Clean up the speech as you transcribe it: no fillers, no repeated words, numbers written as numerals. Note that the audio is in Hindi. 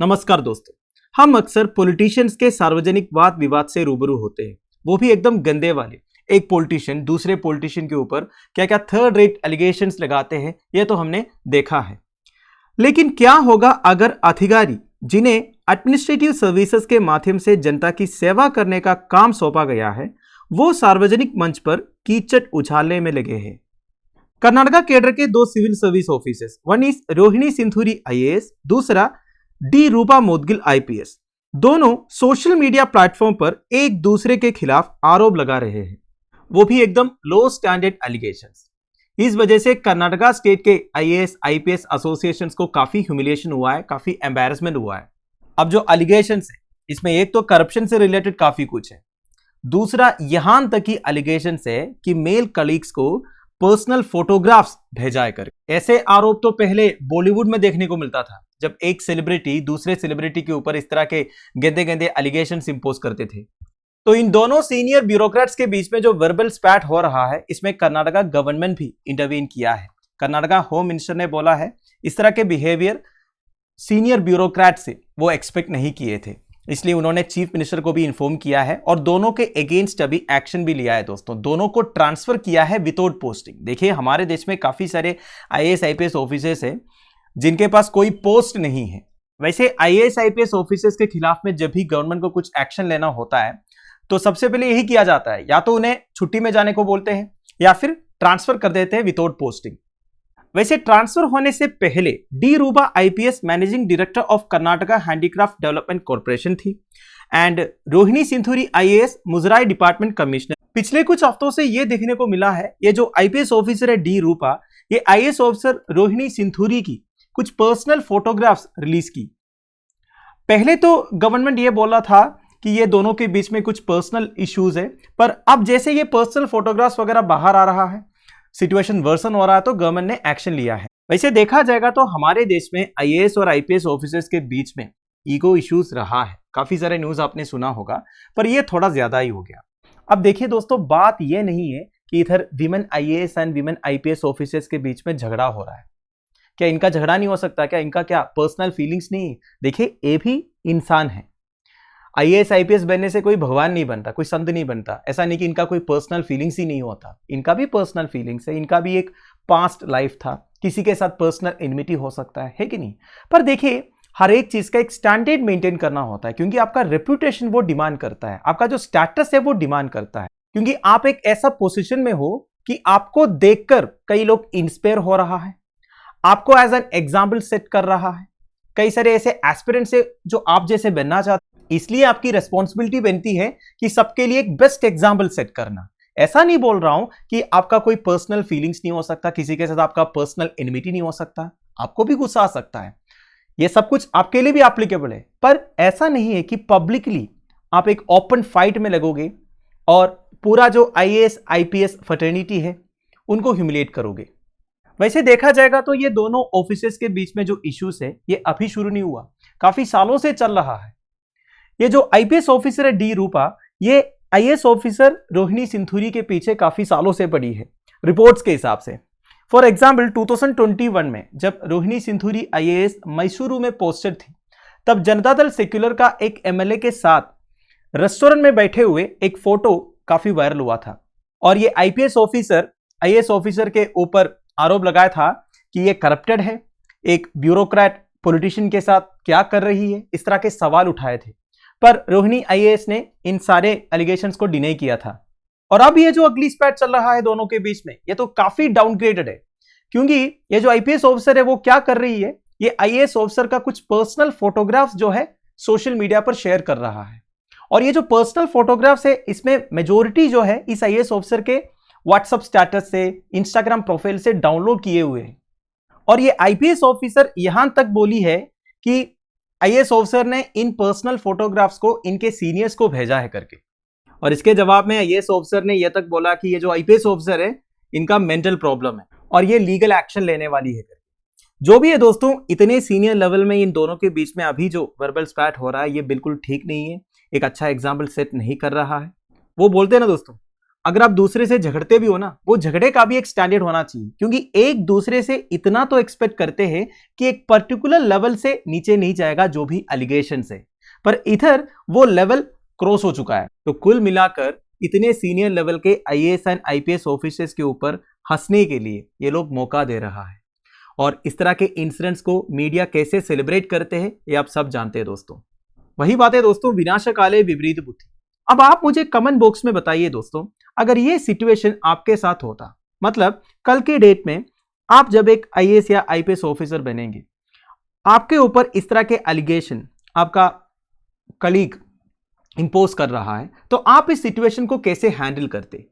नमस्कार दोस्तों। हम अक्सर पॉलिटिशियंस के सार्वजनिक वाद विवाद से रूबरू होते हैं, वो भी एकदम गंदे वाले। एक पॉलिटिशियन दूसरे पॉलिटिशियन के ऊपर क्या क्या थर्ड रेट एलिगेशंस लगाते हैं, यह तो हमने देखा है। लेकिन क्या होगा अगर अधिकारी जिन्हें एडमिनिस्ट्रेटिव सर्विसेज के माध्यम से जनता की सेवा करने का काम सौंपा गया है, वो सार्वजनिक मंच पर कीचड़ उछालने में लगे हैं। कर्नाटका कैडर के दो civil service officers, one is Rohini Sindhuri IAS, दूसरा डी रूपा मोदगिल आईपीएस, दोनों सोशल मीडिया प्लेटफॉर्म पर एक दूसरे के खिलाफ आरोप लगा रहे हैं, वो भी एकदम लो स्टैंडर्ड एलिगेशंस। इस वजह से कर्नाटका स्टेट के आईएएस आईपीएस एसोसिएशंस को काफी ह्यूमिलिएशन हुआ है, काफी एम्बैरेसमेंट हुआ है। अब जो एलिगेशंस है इसमें एक तो करप्शन से रिलेटेड काफी कुछ है, दूसरा यहां तक की एलिगेशंस है कि मेल कलीग्स को पर्सनल फोटोग्राफ्स भेजा कर। ऐसे आरोप तो पहले बॉलीवुड में देखने को मिलता था, जब एक सेलिब्रिटी दूसरे सेलिब्रिटी के ऊपर इस तरह के गंदे गंदे एलिगेशंस इंपोज करते थे। तो इन दोनों सीनियर ब्यूरोक्रेट्स के बीच में जो वर्बल स्पैट हो रहा है, इसमें कर्नाटका गवर्नमेंट भी इंटरवीन किया है। कर्नाटका होम मिनिस्टर ने बोला है इस तरह के बिहेवियर सीनियर ब्यूरोक्रेट से वो एक्सपेक्ट नहीं किए थे, इसलिए उन्होंने चीफ मिनिस्टर को भी इन्फॉर्म किया है और दोनों के अगेंस्ट अभी एक्शन भी लिया है। दोस्तों, दोनों को ट्रांसफर किया है विदाउट पोस्टिंग। देखिए, हमारे देश में काफी सारे आईएएस आईपीएस ऑफिसर्स हैं जिनके पास कोई पोस्ट नहीं है। वैसे आईएएस आईपीएस ऑफिसर्स के खिलाफ में जब भी गवर्नमेंट को कुछ एक्शन लेना होता है तो सबसे पहले यही किया जाता है, या तो उन्हें छुट्टी में जाने को बोलते हैं या फिर ट्रांसफर कर देते हैं विदाउट पोस्टिंग। वैसे ट्रांसफर होने से पहले D Rupa IPS managing director of Karnataka handicraft development corporation थी and Rohini Sindhuri IAS Muzrai department commissioner. पिछले कुछ हफ्तों से यह देखने को मिला है, ये जो आईपीएस ऑफिसर है डी रूपा, ये आईएएस ऑफिसर रोहिणी सिंथूरी की कुछ पर्सनल फोटोग्राफ्स रिलीज की। पहले तो गवर्नमेंट ये बोला था कि ये दोनों के बीच में कुछ पर्सनल इश्यूज है, पर अब जैसे ये पर्सनल फोटोग्राफ्स वगैरह बाहर आ रहा है, सिचुएशन वर्सन हो रहा है, तो गवर्नमेंट ने एक्शन लिया है। वैसे देखा जाएगा तो हमारे देश में आईएएस और आईपीएस ऑफिसर्स के बीच में ईगो इश्यूज रहा है, काफी सारे न्यूज आपने सुना होगा, पर यह थोड़ा ज्यादा ही हो गया। अब देखिए दोस्तों, बात यह नहीं है कि इधर women IAS and women IPS officers के बीच में झगड़ा हो रहा है। क्या इनका झगड़ा नहीं हो सकता? क्या इनका क्या पर्सनल फीलिंग्स नहीं? देखिए, ये भी इंसान है। आईएएस आईपीएस बनने से कोई भगवान नहीं बनता, कोई संत नहीं बनता। ऐसा नहीं कि इनका कोई पर्सनल फीलिंग्स ही नहीं होता, इनका भी पर्सनल फीलिंग्स है, इनका भी एक पास्ट लाइफ था, किसी के साथ पर्सनल एनिमिटी हो सकता है कि नहीं? पर देखिए, हर एक चीज का एक स्टैंडर्ड मेंटेन करना होता है, क्योंकि आपका रेपुटेशन वो डिमांड करता है, आपका जो स्टेटस है वो डिमांड करता है, क्योंकि आप एक ऐसा पोजिशन में हो कि आपको देखकर कई लोग इंस्पायर हो रहा है, आपको एज एन एग्जाम्पल सेट कर रहा है। कई सारे ऐसे एस्पिरेंट्स है जो आप जैसे बनना चाहते, इसलिए आपकी रेस्पॉन्सिबिलिटी बनती है कि सबके लिए एक बेस्ट एग्जाम्पल सेट करना। ऐसा नहीं बोल रहा हूं कि आपका कोई पर्सनल फीलिंग्स नहीं हो सकता, किसी के साथ आपका पर्सनल एनिमिटी नहीं हो सकता, आपको भी गुस्सा आ सकता है, यह सब कुछ आपके लिए भी एप्लीकेबल है। पर ऐसा नहीं है कि पब्लिकली आप एक ओपन फाइट में लगोगे और पूरा जो आईएएस आईपीएस फ्रेटर्निटी है उनको ह्यूमिलिएट करोगे। वैसे देखा जाएगा तो ये दोनों ऑफिसर्स के बीच में जो इश्यूज है ये अभी शुरू नहीं हुआ, काफी सालों से चल रहा है। ये जो आईपीएस ऑफिसर है डी रूपा, ये आईएएस ऑफिसर रोहिणी सिंथूरी के पीछे काफी सालों से पड़ी है रिपोर्ट्स के हिसाब से। फॉर एग्जांपल 2021 में जब रोहिणी सिंथूरी आईएएस मैसूरू में पोस्टेड थी, तब जनता दल सेक्युलर का एक एमएलए के साथ रेस्टोरेंट में बैठे हुए एक फोटो काफी वायरल हुआ था और ये आईएएस ऑफिसर के ऊपर आरोप लगाया था कि ये करप्टेड है, एक ब्यूरोक्रेट पॉलिटिशियन के साथ क्या कर रही है, इस तरह के सवाल उठाए थे। पर रोहिणी आईएएस ने इन सारे एलिगेशंस को डिनाई किया था। और अब ये जो अगली स्पैट चल रहा है दोनों के बीच में, ये तो काफी डाउनग्रेडेड है, क्योंकि ये जो आईपीएस ऑफिसर है वो क्या कर रही है, ये आईएएस ऑफिसर का कुछ पर्सनल फोटोग्राफ्स जो है सोशल मीडिया पर शेयर कर रहा है। और ये जो पर्सनल फोटोग्राफ्स है, इसमें मेजोरिटी जो है इस आईएएस ऑफिसर के व्हाट्सएप स्टेटस से, इंस्टाग्राम प्रोफाइल से डाउनलोड किए हुए हैं। और ये आईपीएस ऑफिसर यहां तक बोली है कि आईएएस ऑफिसर ने इन पर्सनल फोटोग्राफ्स को इनके सीनियर्स को भेजा है करके। और इसके जवाब में आईएएस ऑफिसर ने यह तक बोला कि ये जो आईपीएस ऑफिसर है इनका मेंटल प्रॉब्लम है और ये लीगल एक्शन लेने वाली है करके। जो भी है दोस्तों, इतने सीनियर लेवल में इन दोनों के बीच में अभी जो वर्बल स्पैट हो रहा है ये बिल्कुल ठीक नहीं है, एक अच्छा एग्जाम्पल सेट नहीं कर रहा है। वो बोलते हैं ना दोस्तों, अगर आप दूसरे से झगड़ते भी हो ना, वो झगड़े का भी एक स्टैंडर्ड होना चाहिए, क्योंकि एक दूसरे से इतना तो एक्सपेक्ट करते हैं कि एक पर्टिकुलर लेवल से नीचे नहीं जाएगा जो भी एलिगेशन है, पर इधर वो लेवल क्रॉस हो चुका है। तो कुल मिलाकर इतने सीनियर लेवल के आईएएस एंड आईपीएस ऑफिसर्स के ऊपर हंसने के लिए ये लोग मौका दे रहा है। और इस तरह के इंसिडेंट्स को मीडिया कैसे सेलिब्रेट करते हैं ये आप सब जानते हैं दोस्तों। वही बात है दोस्तों, विनाशकाले विपरीत बुद्धि। अब आप मुझे कमेंट बॉक्स में बताइए दोस्तों, अगर ये सिचुएशन आपके साथ होता, मतलब कल के डेट में आप जब एक आईएएस या आईपीएस ऑफिसर बनेंगे, आपके ऊपर इस तरह के एलिगेशन आपका कलीग इंपोज कर रहा है, तो आप इस सिचुएशन को कैसे हैंडल करते?